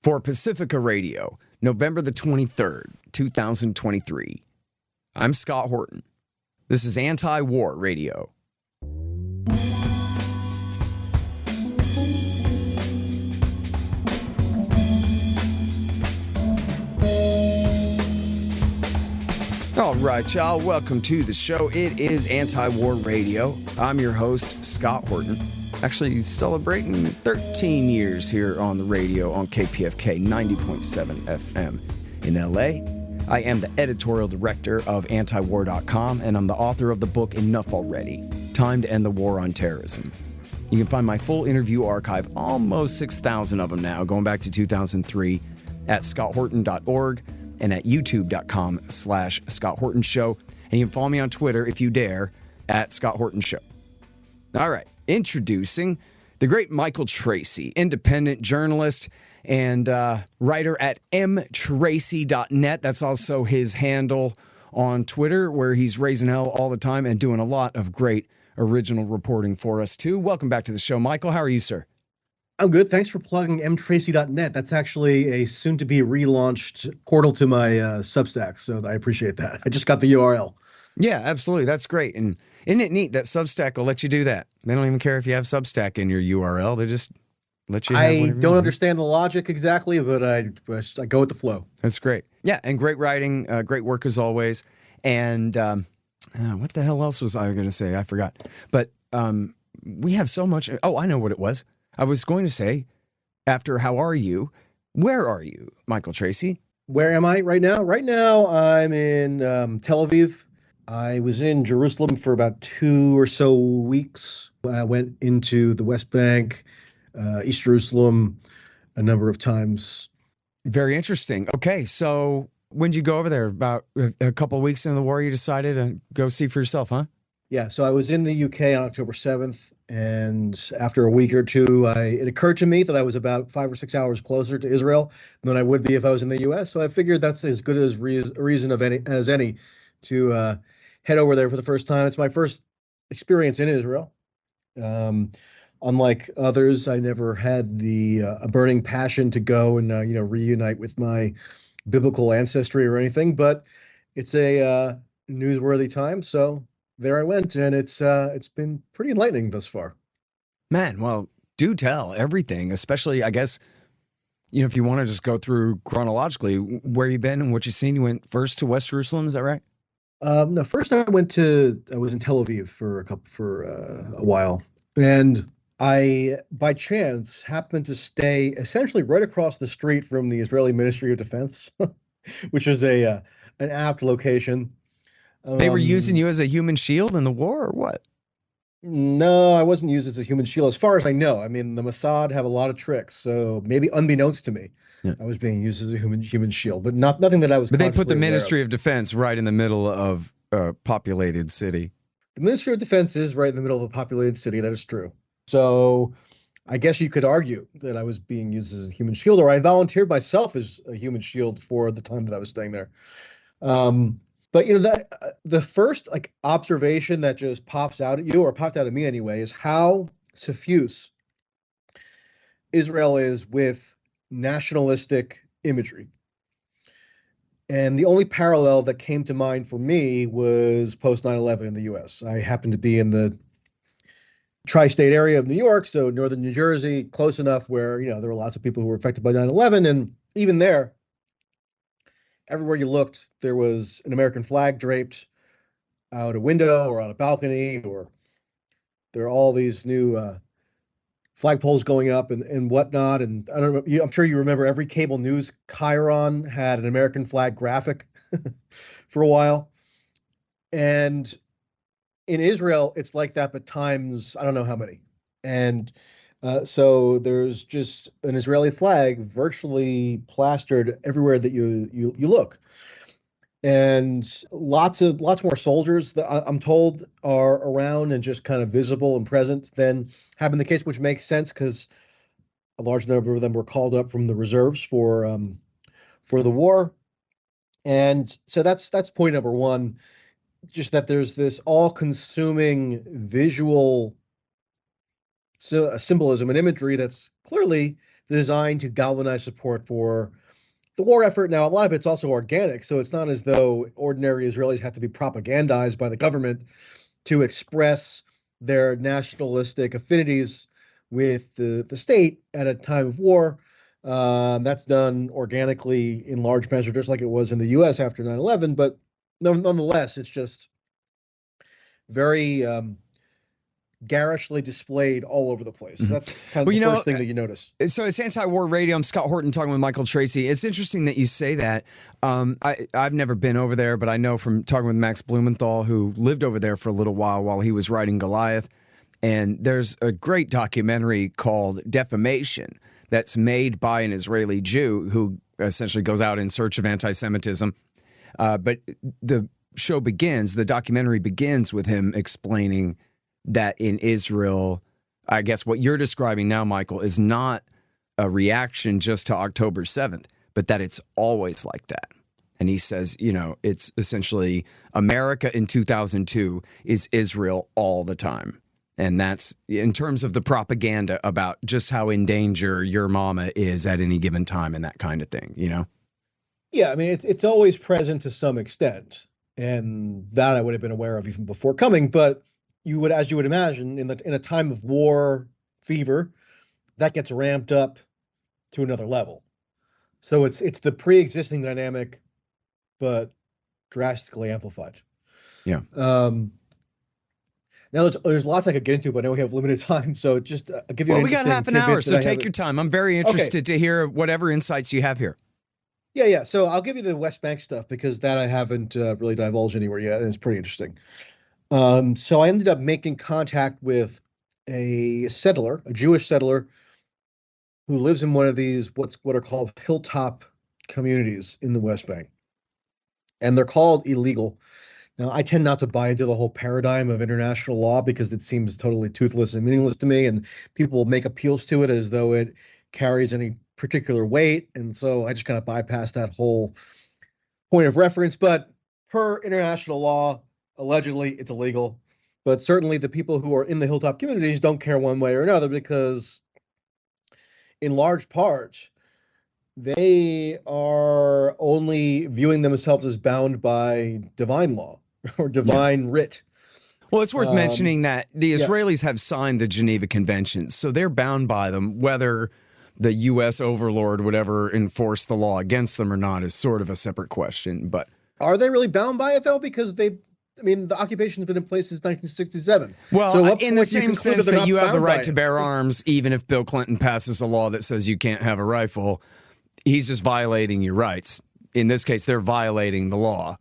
For Pacifica Radio, November the 23rd, 2023. I'm Scott Horton. This is Antiwar Radio. All right, y'all. Welcome to the show. It is Antiwar Radio. I'm your host, Scott Horton. Actually celebrating 13 years here on the radio on KPFK 90.7 FM in LA. I am the editorial director of Antiwar.com, and I'm the author of the book Enough Already, Time to End the War on Terrorism. You can find my full interview archive, almost 6,000 of them now, going back to 2003, at scotthorton.org and at youtube.com/Scott Horton Show. And you can follow me on Twitter, if you dare, at Scott Horton Show. All right. Introducing the great Michael Tracey, independent journalist and writer at mtracey.net. That's also his handle on Twitter, where he's raising hell all the time and doing a lot of great original reporting for us, too. Welcome back to the show, Michael. How are you, sir? I'm good. Thanks for plugging mtracey.net. That's actually a soon-to-be relaunched portal to my Substack, so I appreciate that. I just got the URL. Yeah, absolutely. That's great. And isn't it neat that Substack will let you do that? They don't even care if you have Substack in your URL. They just let you have I don't understand the logic exactly, but I go with the flow. That's great. Yeah, and great writing, great work as always. And what the hell else was I going to say? I forgot. But we have so much. Oh, I know what it was. I was going to say, after how are you, where are you, Michael Tracey? Where am I right now? Right now, I'm in Tel Aviv. I was in Jerusalem for about 2 or so weeks. I went into the West Bank, East Jerusalem a number of times. Very interesting. Okay, so when did you go over there? About a couple of weeks into the war, you decided to go see for yourself, huh? Yeah, so I was in the UK on October 7th, and after a week or two, it occurred to me that I was about 5 or 6 hours closer to Israel than I would be if I was in the US. So I figured that's as good as reason as any to head over there for the first time. It's my first experience in Israel. Unlike others, I never had a burning passion to go and reunite with my biblical ancestry or anything. But it's a newsworthy time, so there I went, and it's been pretty enlightening thus far. Man, well, do tell everything, especially I guess if you want to just go through chronologically where you've been and what you've seen. You went first to West Jerusalem, is that right? No, first I was in Tel Aviv for a while, and I, by chance, happened to stay essentially right across the street from the Israeli Ministry of Defense, which is an apt location. They were using you as a human shield in the war, or what? No, I wasn't used as a human shield, as far as I know. I mean, the Mossad have a lot of tricks, so maybe unbeknownst to me, yeah, I was being used as a human shield, but nothing that I was. But they put the Ministry of Defense right in the middle of a populated city. The Ministry of Defense is right in the middle of a populated city. That is true. So I guess you could argue that I was being used as a human shield, or I volunteered myself as a human shield for the time that I was staying there. But that the first observation that just pops out at you, or popped out at me anyway, is how suffuse Israel is with nationalistic imagery. And the only parallel that came to mind for me was post 9/11 in the U.S. I happened to be in the tri-state area of New York, so northern New Jersey, close enough where there were lots of people who were affected by 9/11, and even there, everywhere you looked, there was an American flag draped out a window or on a balcony, or there are all these new flagpoles going up and whatnot. And I don't know, I'm sure you remember every cable news chyron had an American flag graphic for a while. And in Israel, it's like that, but times I don't know how many. And so there's just an Israeli flag virtually plastered everywhere that you look, and lots more soldiers that I'm told are around and just kind of visible and present than have been the case, which makes sense because a large number of them were called up from the reserves for the war, and so that's point number one. Just that there's this all-consuming visual symbolism and imagery that's clearly designed to galvanize support for the war effort. Now, a lot of it's also organic, so it's not as though ordinary Israelis have to be propagandized by the government to express their nationalistic affinities with the state at a time of war. That's done organically in large measure, just like it was in the U.S. after 9/11. But nonetheless, it's just very garishly displayed all over the place. That's kind of the first thing that you notice. So it's Anti-War Radio. I'm Scott Horton talking with Michael Tracey. It's interesting that you say that. I've never been over there, but I know from talking with Max Blumenthal, who lived over there for a little while he was writing Goliath. And there's a great documentary called Defamation that's made by an Israeli Jew who essentially goes out in search of anti-Semitism. But the documentary begins with him explaining that in Israel, I guess what you're describing now, Michael, is not a reaction just to October 7th, but that it's always like that. And he says, it's essentially America in 2002 is Israel all the time. And that's in terms of the propaganda about just how in danger your mama is at any given time and that kind of thing, Yeah, I mean, it's always present to some extent. And that I would have been aware of even before coming. But as you would imagine, in a time of war fever, that gets ramped up to another level. So it's the pre-existing dynamic, but drastically amplified. Yeah. Now there's lots I could get into, but I know we have limited time, so just I'll give you. Well, we got half an hour, so take your time. I'm very interested to hear whatever insights you have here. Yeah. So I'll give you the West Bank stuff because that I haven't really divulged anywhere yet, and it's pretty interesting. So I ended up making contact with a Jewish settler, who lives in one of these what are called hilltop communities in the West Bank, and they're called illegal. Now, I tend not to buy into the whole paradigm of international law because it seems totally toothless and meaningless to me, and people make appeals to it as though it carries any particular weight, and so I just kind of bypass that whole point of reference. But per international law, allegedly, it's illegal. But certainly the people who are in the hilltop communities don't care one way or another because, in large part, they are only viewing themselves as bound by divine law or divine writ. Well, it's worth mentioning that the Israelis have signed the Geneva Conventions, so they're bound by them. Whether the U.S. overlord would ever enforce the law against them or not is sort of a separate question. But are they really bound by it, though? Because the occupation has been in place since 1967. Well, so in the same sense that you have the right to bear arms, even if Bill Clinton passes a law that says you can't have a rifle, he's just violating your rights. In this case, they're violating the law,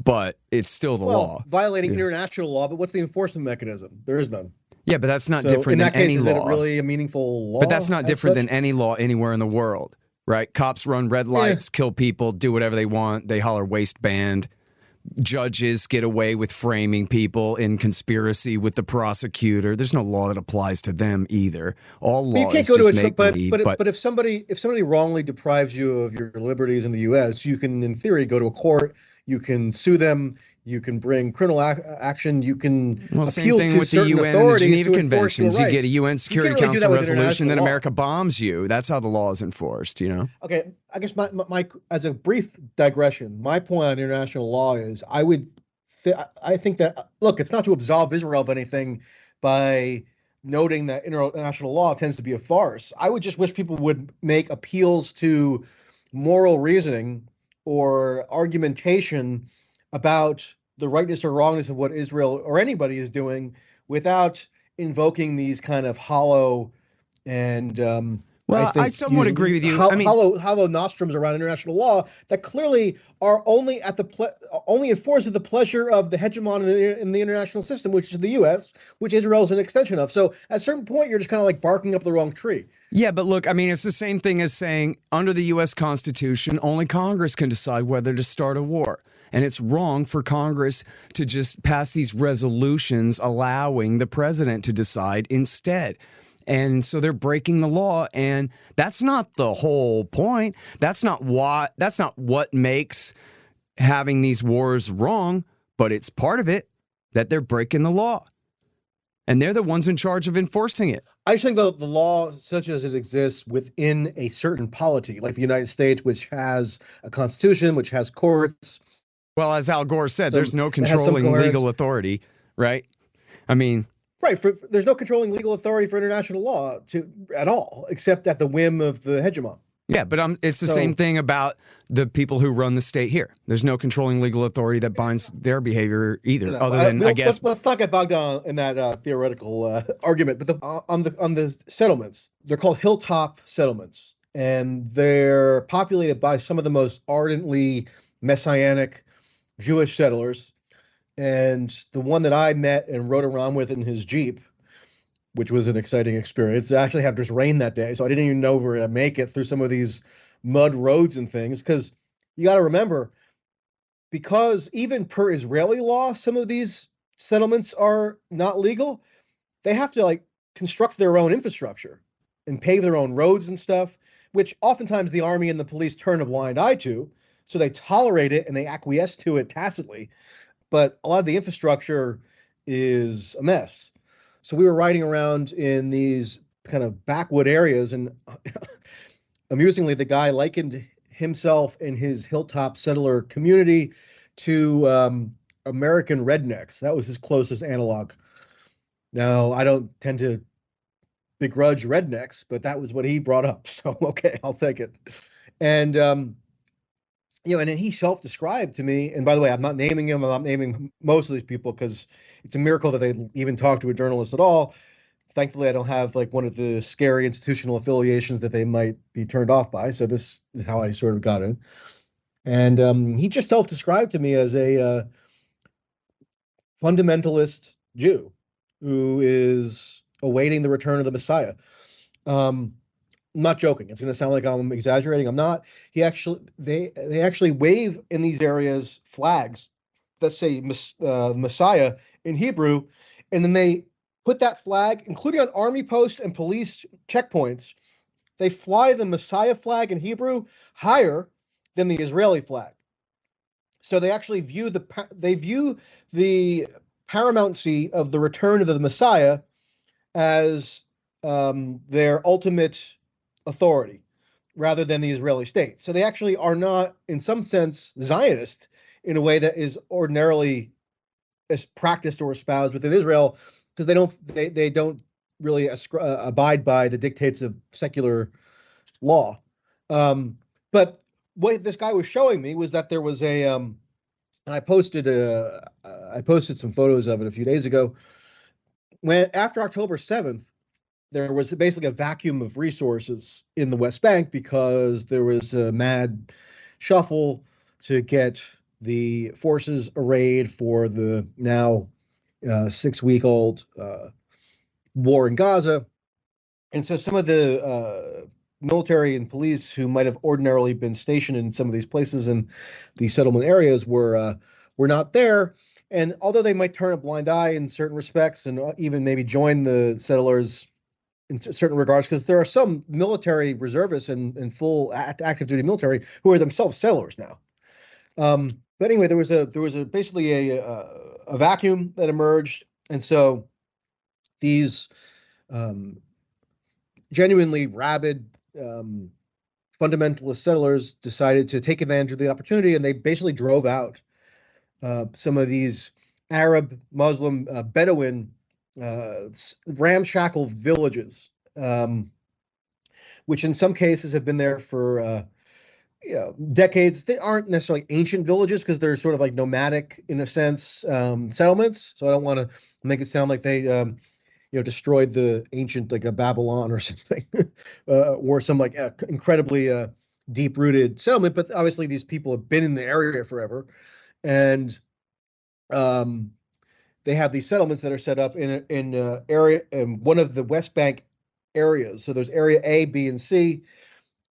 but it's still the law. Violating international law, but what's the enforcement mechanism? There is none. Yeah, but that's not different than any law. Is it really a meaningful law? But that's not different than any law anywhere in the world, right? Cops run red lights, kill people, do whatever they want. They holler waistband. Judges get away with framing people in conspiracy with the prosecutor. There's no law that applies to them either. All law is just make-believe. But if somebody wrongly deprives you of your liberties in the U.S., you can, in theory, go to a court. You can sue them. You can bring criminal action. You can same thing with the UN and the Geneva Conventions. You get a UN Security Council resolution, then America bombs you. That's how the law is enforced, Okay, I guess my as a brief digression, my point on international law is I think that, look, it's not to absolve Israel of anything by noting that international law tends to be a farce. I would just wish people would make appeals to moral reasoning or argumentation about the rightness or wrongness of what Israel or anybody is doing without invoking these kind of hollow and I somewhat agree with you. Hollow nostrums around international law that clearly are only only enforced at the pleasure of the hegemon in the international system, which is the U.S., which Israel is an extension of. So at a certain point, you're just kind of like barking up the wrong tree. Yeah, but look, it's the same thing as saying under the U.S. Constitution, only Congress can decide whether to start a war. And it's wrong for Congress to just pass these resolutions allowing the president to decide instead. And so they're breaking the law, and that's not the whole point. That's not what makes having these wars wrong, but it's part of it that they're breaking the law. And they're the ones in charge of enforcing it. I just think the law, such as it exists within a certain polity, like the United States, which has a constitution, which has courts. Well, as Al Gore said, there's no that has some controlling coherence. legal authority, right? I mean, Right. There's no controlling legal authority for international law at all, except at the whim of the hegemon. yeah, but it's the same thing about the people who run the state here. There's no controlling legal authority that binds their behavior either, other than, I guess. Let's not get bogged down in that theoretical argument. But on the settlements, they're called hilltop settlements, and they're populated by some of the most ardently messianic Jewish settlers. And the one that I met and rode around with in his Jeep, which was an exciting experience. It actually had just rain that day, so I didn't even know we were going to make it through some of these mud roads and things. Because you got to remember, because even per Israeli law, some of these settlements are not legal. They have to like construct their own infrastructure and pave their own roads and stuff, which oftentimes the army and the police turn a blind eye to. So they tolerate it and they acquiesce to it tacitly. But a lot of the infrastructure is a mess. So we were riding around in these kind of backwood areas, and amusingly, the guy likened himself and his hilltop settler community to American rednecks. That was his closest analog. Now, I don't tend to begrudge rednecks, but that was what he brought up. So, okay, I'll take it. And and then he self-described to me, and by the way, I'm not naming him, I'm not naming most of these people because it's a miracle that they even talk to a journalist at all. Thankfully, I don't have like one of the scary institutional affiliations that they might be turned off by. So this is how I sort of got in. And he just self-described to me as a fundamentalist Jew who is awaiting the return of the Messiah. I'm not joking. It's going to sound like I'm exaggerating. I'm not. They actually wave in these areas flags that say Messiah in Hebrew, and then they put that flag, including on army posts and police checkpoints. They fly the Messiah flag in Hebrew higher than the Israeli flag. So they actually view the paramountcy of the return of the Messiah as their ultimate authority rather than the Israeli state. So they actually are not, in some sense, Zionist in a way that is ordinarily as practiced or espoused within Israel, because they don't really abide by the dictates of secular law. But what this guy was showing me was that there was and I posted some photos of it a few days ago. When after October 7th, there was basically a vacuum of resources in the West Bank because there was a mad shuffle to get the forces arrayed for the now 6-week-old war in Gaza. And so some of the military and police who might have ordinarily been stationed in some of these places in the settlement areas were not there. And although they might turn a blind eye in certain respects and even maybe join the settlers in certain regards, because there are some military reservists and full active duty military who are themselves settlers now. But anyway, there was basically a vacuum that emerged, and so these genuinely rabid fundamentalist settlers decided to take advantage of the opportunity, and they basically drove out some of these Arab, Muslim, Bedouin ramshackle villages, which in some cases have been there for decades. They aren't necessarily ancient villages because they're sort of like nomadic in a sense settlements. So I don't want to make it sound like they destroyed the ancient like a Babylon or something, or some like incredibly deep-rooted settlement. But obviously these people have been in the area forever, and they have these settlements that are set up in area in one of the West Bank areas. So there's area A, B, and C.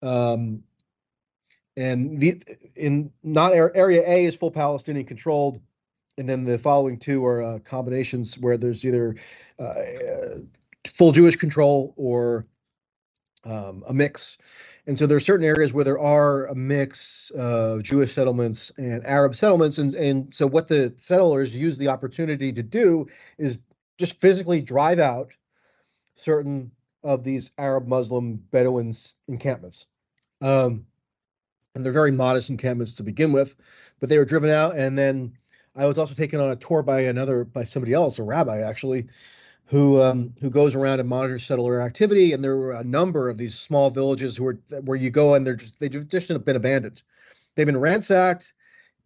And area A is full Palestinian controlled, and then the following two are combinations where there's either full Jewish control or a mix. And so there are certain areas where there are a mix of Jewish settlements and Arab settlements. And so what the settlers use the opportunity to do is just physically drive out certain of these Arab Muslim Bedouins encampments. And they're very modest encampments to begin with, but they were driven out. And then I was also taken on a tour by somebody else, a rabbi actually, who goes around and monitors settler activity. And there were a number of these small villages where you go and they've just been abandoned. They've been ransacked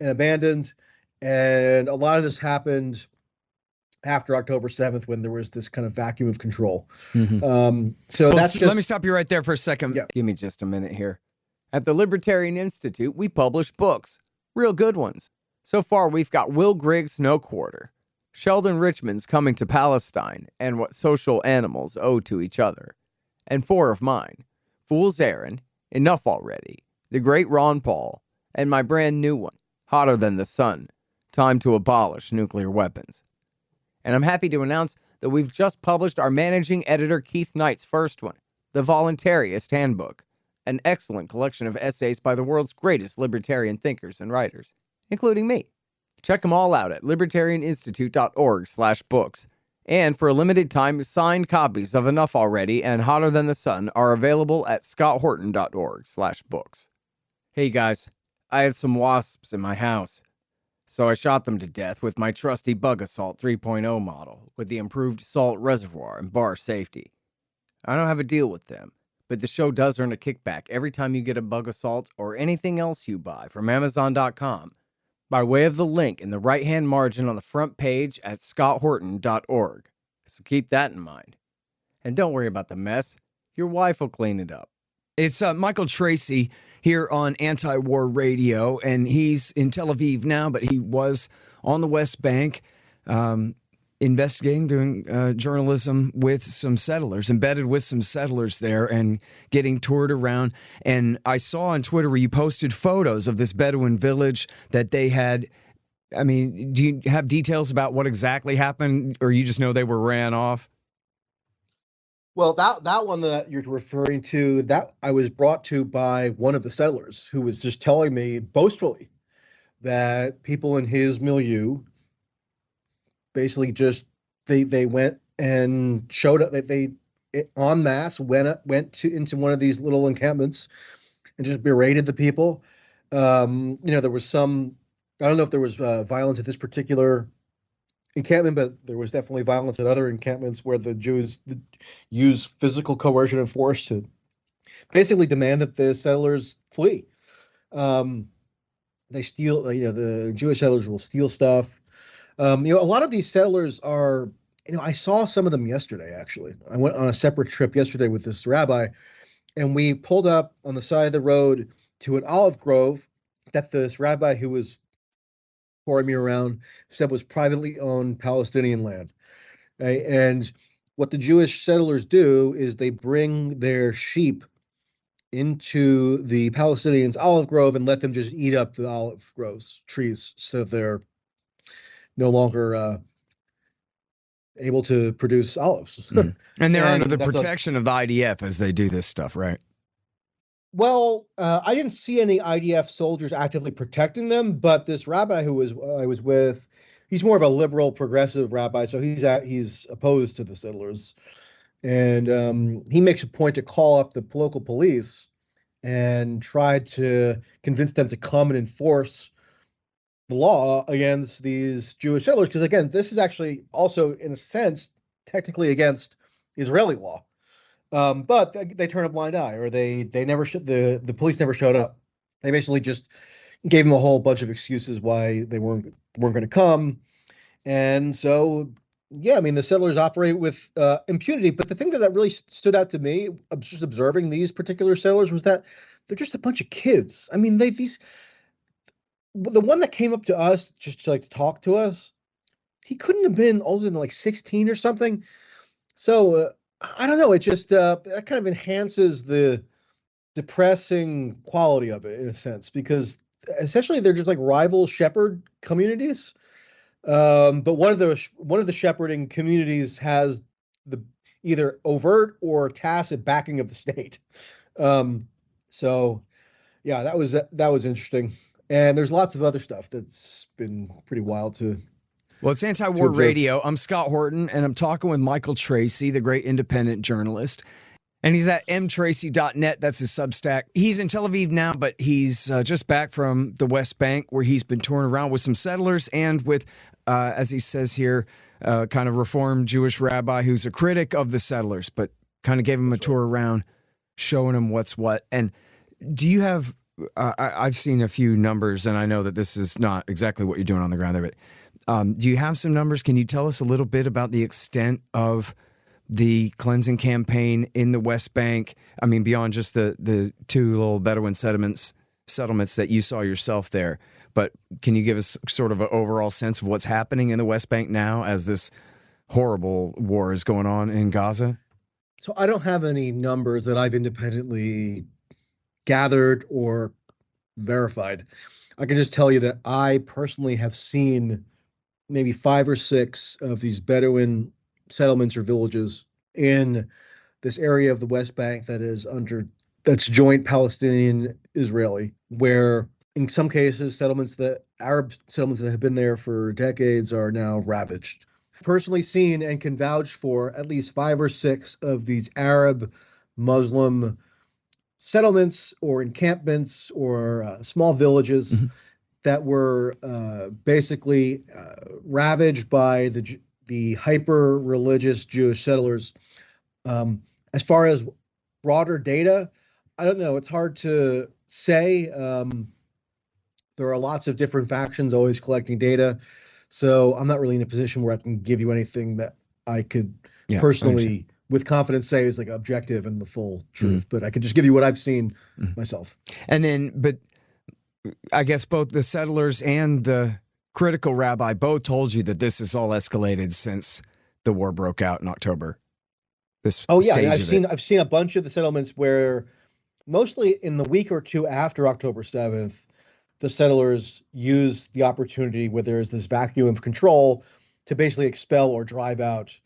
and abandoned, and a lot of this happened after October 7th when there was this kind of vacuum of control. Let me stop you right there for a second. Yeah. Give me just a minute here. At the Libertarian Institute, we publish books, real good ones. So far, we've got Will Grigg's No Quarter, Sheldon Richman's Coming to Palestine, and What Social Animals Owe to Each Other, and 4 of mine, Fool's Errand, Enough Already, The Great Ron Paul, and my brand new one, Hotter Than the Sun, Time to Abolish Nuclear Weapons. And I'm happy to announce that we've just published our managing editor Keith Knight's first one, The Voluntarist Handbook, an excellent collection of essays by the world's greatest libertarian thinkers and writers, including me. Check them all out at libertarianinstitute.org/books. And for a limited time, signed copies of Enough Already and Hotter Than the Sun are available at scotthorton.org/books. Hey guys, I had some wasps in my house, so I shot them to death with my trusty Bug Assault 3.0 model with the improved salt reservoir and bar safety. I don't have a deal with them, but the show does earn a kickback every time you get a Bug Assault or anything else you buy from Amazon.com by way of the link in the right-hand margin on the front page at scotthorton.org. So keep that in mind. And don't worry about the mess. Your wife will clean it up. It's Michael Tracey here on Antiwar Radio, and he's in Tel Aviv now, but he was on the West Bank investigating, doing journalism with some settlers, embedded with some settlers there and getting toured around. And I saw on Twitter where you posted photos of this Bedouin village that they had. I mean, do you have details about what exactly happened, or you just know they were ran off? Well, that one that you're referring to, that I was brought to by one of the settlers who was just telling me boastfully that people in his milieu basically just they went and showed up. They en masse went into one of these little encampments and just berated the people. There was some. I don't know if there was violence at this particular encampment, but there was definitely violence at other encampments where the Jews use physical coercion and force to basically demand that the settlers flee. They steal, the Jewish settlers will steal stuff. A lot of these settlers are, I saw some of them yesterday, actually. I went on a separate trip yesterday with this rabbi, and we pulled up on the side of the road to an olive grove that this rabbi who was touring me around said was privately owned Palestinian land. Right? And what the Jewish settlers do is they bring their sheep into the Palestinians' olive grove and let them just eat up the olive groves, trees, so they're no longer able to produce olives. Mm. And they're under the protection of the IDF as they do this stuff, right? Well, I didn't see any IDF soldiers actively protecting them, but this rabbi I was with, he's more of a liberal, progressive rabbi, so he's opposed to the settlers, and he makes a point to call up the local police and try to convince them to come and enforce the law against these Jewish settlers, because again, this is actually also, in a sense, technically against Israeli law. But they turn a blind eye, or they never the police never showed up. They basically just gave them a whole bunch of excuses why they weren't going to come. And so, yeah, I mean, the settlers operate with impunity. But the thing that really stood out to me, just observing these particular settlers, was that they're just a bunch of kids. I mean, the one that came up to us just to talk to us, he couldn't have been older than 16 or something. So I don't know. It just that kind of enhances the depressing quality of it in a sense, because essentially they're just like rival shepherd communities. But one of the shepherding communities has the either overt or tacit backing of the state. So yeah, that was interesting. And there's lots of other stuff that's been pretty wild too. Well, it's Anti-War Radio. I'm Scott Horton, and I'm talking with Michael Tracey, the great independent journalist. And he's at mtracy.net. That's his Substack. He's in Tel Aviv now, but he's just back from the West Bank where he's been touring around with some settlers and with, as he says here, kind of Reformed Jewish rabbi who's a critic of the settlers, but kind of gave him a tour around, showing him what's what. And do you have, I've seen a few numbers, and I know that this is not exactly what you're doing on the ground there, but do you have some numbers? Can you tell us a little bit about the extent of the cleansing campaign in the West Bank? I mean, beyond just the two little Bedouin settlements that you saw yourself there, but can you give us sort of an overall sense of what's happening in the West Bank now as this horrible war is going on in Gaza? So I don't have any numbers that I've independently gathered or verified. I can just tell you that I personally have seen maybe 5 or 6 of these Bedouin settlements or villages in this area of the West Bank that's joint Palestinian-Israeli, where in some cases Arab settlements that have been there for decades are now ravaged. Personally seen and can vouch for at least 5 or 6 of these Arab Muslim settlements or encampments or small villages that were basically ravaged by the hyper-religious Jewish settlers. As far as broader data, I don't know. It's hard to say. There are lots of different factions always collecting data. So I'm not really in a position where I can give you anything that I could personally, with confidence, say is like objective and the full truth. But I could just give you what I've seen myself. And then, but I guess both the settlers and the critical rabbi both told you that this has all escalated since the war broke out in October. I've seen a bunch of the settlements where, mostly in the week or two after October 7th, the settlers use the opportunity where there's this vacuum of control to basically expel or drive out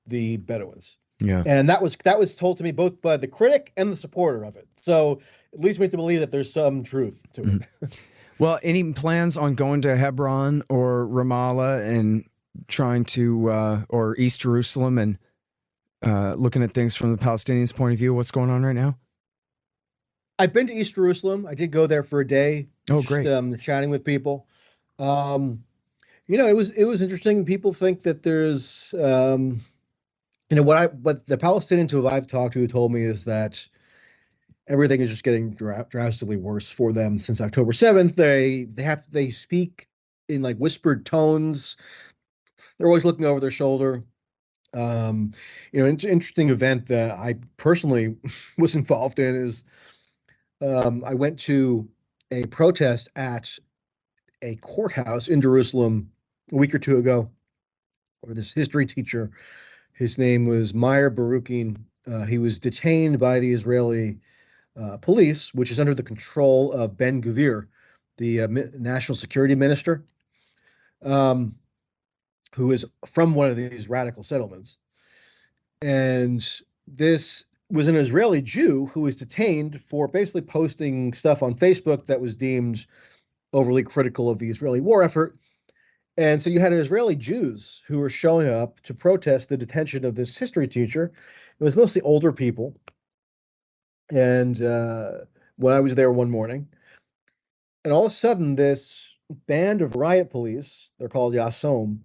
the Bedouins. Yeah. And that was told to me both by the critic and the supporter of it. So it leads me to believe that there's some truth to it. Well, any plans on going to Hebron or Ramallah and trying to, or East Jerusalem and looking at things from the Palestinians' point of view? What's going on right now? I've been to East Jerusalem. I did go there for a day. Oh, great. Chatting with people. It was interesting. People think that there's, what the Palestinians who I've talked to told me is that everything is just getting drastically worse for them since October 7th. They speak in like whispered tones. They're always looking over their shoulder. An interesting event that I personally was involved in is I went to a protest at a courthouse in Jerusalem a week or two ago, where this history teacher, his name was Meir Barukin, he was detained by the Israeli police, which is under the control of Ben Gvir, the national security minister, who is from one of these radical settlements. And this was an Israeli Jew who was detained for basically posting stuff on Facebook that was deemed overly critical of the Israeli war effort. And so you had Israeli Jews who were showing up to protest the detention of this history teacher. It was mostly older people. And when I was there one morning, and all of a sudden this band of riot police, they're called Yasom,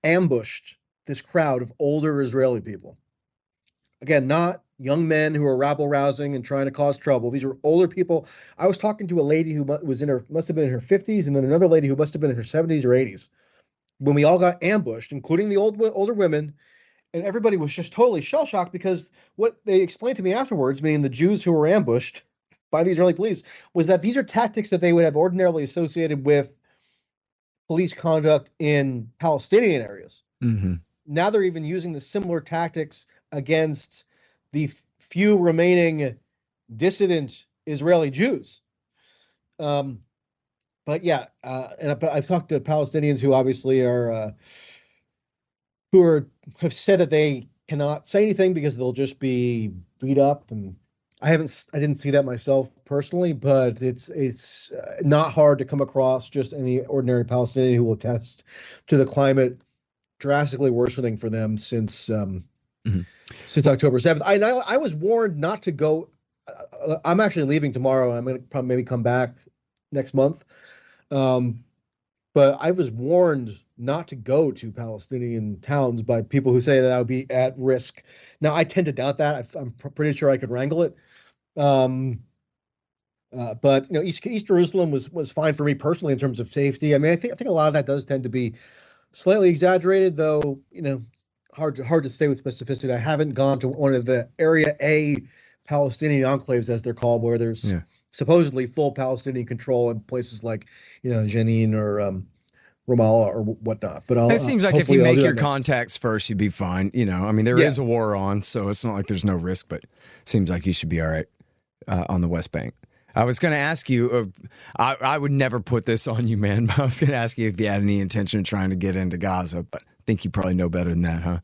ambushed this crowd of older Israeli people. Again, not young men who are rabble-rousing and trying to cause trouble. These were older people. I was talking to a lady who must have been in her 50s, and then another lady who must have been in her 70s or 80s. When we all got ambushed, including the older women, and everybody was just totally shell-shocked because what they explained to me afterwards, meaning the Jews who were ambushed by the Israeli police, was that these are tactics that they would have ordinarily associated with police conduct in Palestinian areas. Mm-hmm. Now they're even using the similar tactics against the few remaining dissident Israeli Jews. But I've talked to Palestinians who obviously have said that they cannot say anything because they'll just be beat up. And I didn't see that myself personally, but it's not hard to come across just any ordinary Palestinian who will attest to the climate drastically worsening for them since Mhm. since October 7th. I was warned not to go. I'm actually leaving tomorrow. I'm going to probably maybe come back next month. But I was warned not to go to Palestinian towns by people who say that I would be at risk. Now, I tend to doubt that. I'm pretty sure I could wrangle it. But East Jerusalem was fine for me personally in terms of safety. I mean, I think a lot of that does tend to be slightly exaggerated, though. Hard to say with specificity. I haven't gone to one of the Area A Palestinian enclaves, as they're called, where there's supposedly full Palestinian control in places like Jenin or Ramallah or whatnot. But it seems like if you make your contacts first, you'd be fine. I mean, there is a war on, so it's not like there's no risk, but it seems like you should be all right on the West Bank. I was going to ask you, I would never put this on you, man, but I was going to ask you if you had any intention of trying to get into Gaza, but I think you probably know better than that, huh?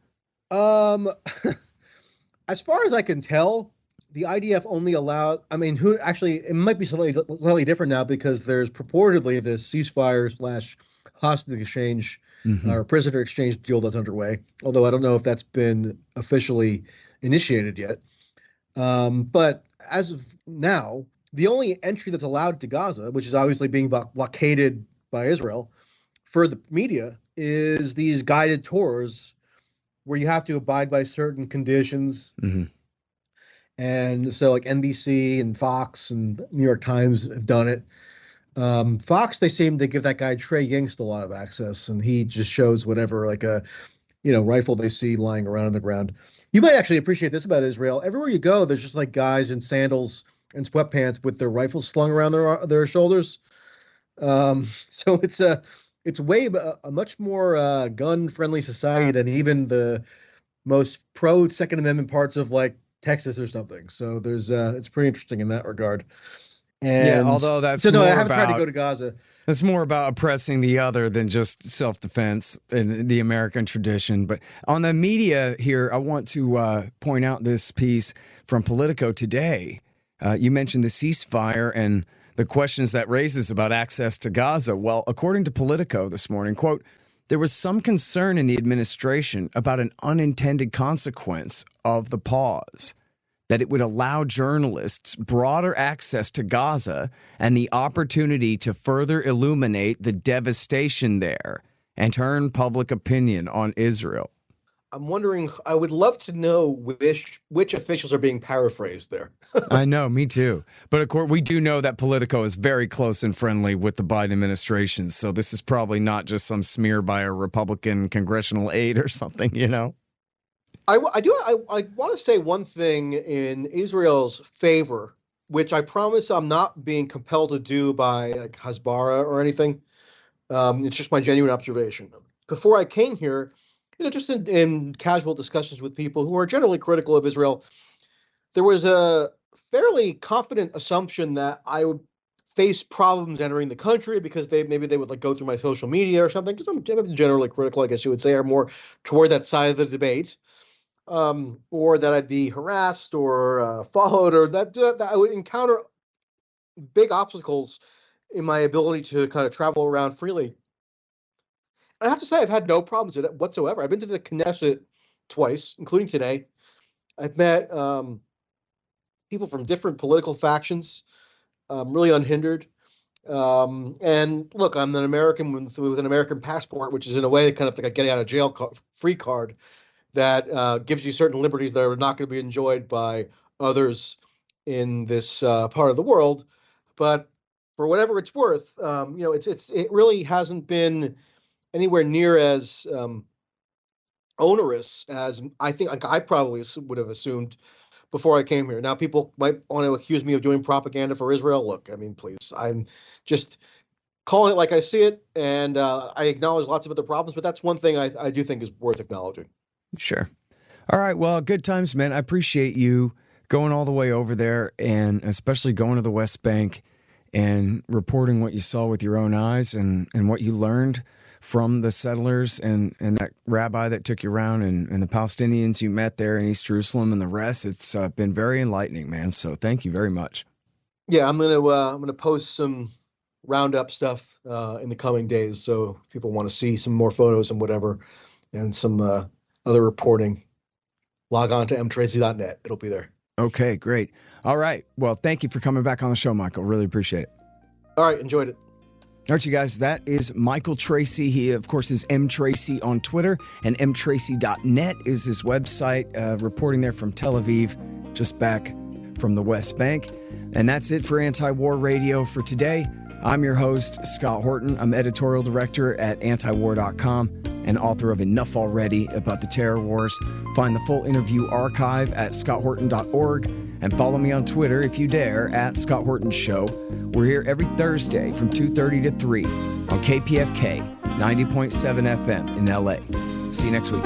As far as I can tell, the IDF only allowed, it might be slightly different now because there's purportedly this ceasefire / hostage exchange or prisoner exchange deal that's underway, although I don't know if that's been officially initiated yet. But as of now, the only entry that's allowed to Gaza, which is obviously being blockaded by Israel for the media, is these guided tours where you have to abide by certain conditions. Mm-hmm. And so like NBC and Fox and New York Times have done it. Fox, they seem to give that guy Trey Yingst a lot of access, and he just shows whatever, like a rifle they see lying around on the ground. You might actually appreciate this about Israel. Everywhere you go, there's just like guys in sandals and sweatpants with their rifles slung around their shoulders. So it's a much more gun-friendly society than even the most pro Second Amendment parts of like Texas or something. So there's it's pretty interesting in that regard. And although that's I haven't tried to go to Gaza. It's more about oppressing the other than just self-defense in the American tradition. But on the media here, I want to point out this piece from Politico today. You mentioned the ceasefire and the questions that raises about access to Gaza. Well, according to Politico this morning, quote, there was some concern in the administration about an unintended consequence of the pause, that it would allow journalists broader access to Gaza and the opportunity to further illuminate the devastation there and turn public opinion on Israel. I'm wondering, I would love to know which officials are being paraphrased there. I know, me too. But of course, we do know that Politico is very close and friendly with the Biden administration. So this is probably not just some smear by a Republican congressional aide or something, I want to say one thing in Israel's favor, which I promise I'm not being compelled to do by like Hasbara or anything. It's just my genuine observation. Before I came here, just in casual discussions with people who are generally critical of Israel, there was a fairly confident assumption that I would face problems entering the country because maybe they would like go through my social media or something, because I'm generally critical, I guess you would say, or more toward that side of the debate. Or that I'd be harassed or followed, or that I would encounter big obstacles in my ability to kind of travel around freely. I have to say, I've had no problems with it whatsoever. I've been to the Knesset twice, including today. I've met people from different political factions, really unhindered. And look, I'm an American with an American passport, which is in a way kind of like a getting out of jail free card that gives you certain liberties that are not going to be enjoyed by others in this part of the world. But for whatever it's worth, it really hasn't been anywhere near as onerous as I think I probably would have assumed before I came here. Now, people might want to accuse me of doing propaganda for Israel. Look, I mean, please, I'm just calling it like I see it, and I acknowledge lots of other problems, but that's one thing I do think is worth acknowledging. Sure. All right. Well, good times, man. I appreciate you going all the way over there, and especially going to the West Bank and reporting what you saw with your own eyes and what you learned from the settlers and that rabbi that took you around and the Palestinians you met there in East Jerusalem and the rest. It's been very enlightening, man. So thank you very much. Yeah, I'm gonna post some roundup stuff in the coming days. So if people want to see some more photos and whatever, and some other reporting. log on to mtracy.net. It'll be there. Okay, great. All right. Well, thank you for coming back on the show, Michael. Really appreciate it. All right, enjoyed it. All right, you guys, that is Michael Tracey. He, of course, is mtracy on Twitter, and mtracy.net is his website, reporting there from Tel Aviv, just back from the West Bank. And that's it for Anti-War Radio for today. I'm your host, Scott Horton. I'm editorial director at antiwar.com and author of Enough Already about the terror wars. Find the full interview archive at scotthorton.org and follow me on Twitter if you dare at Scott Horton Show. We're here every Thursday from 2:30 to 3 on KPFK 90.7 FM in LA. See you next week.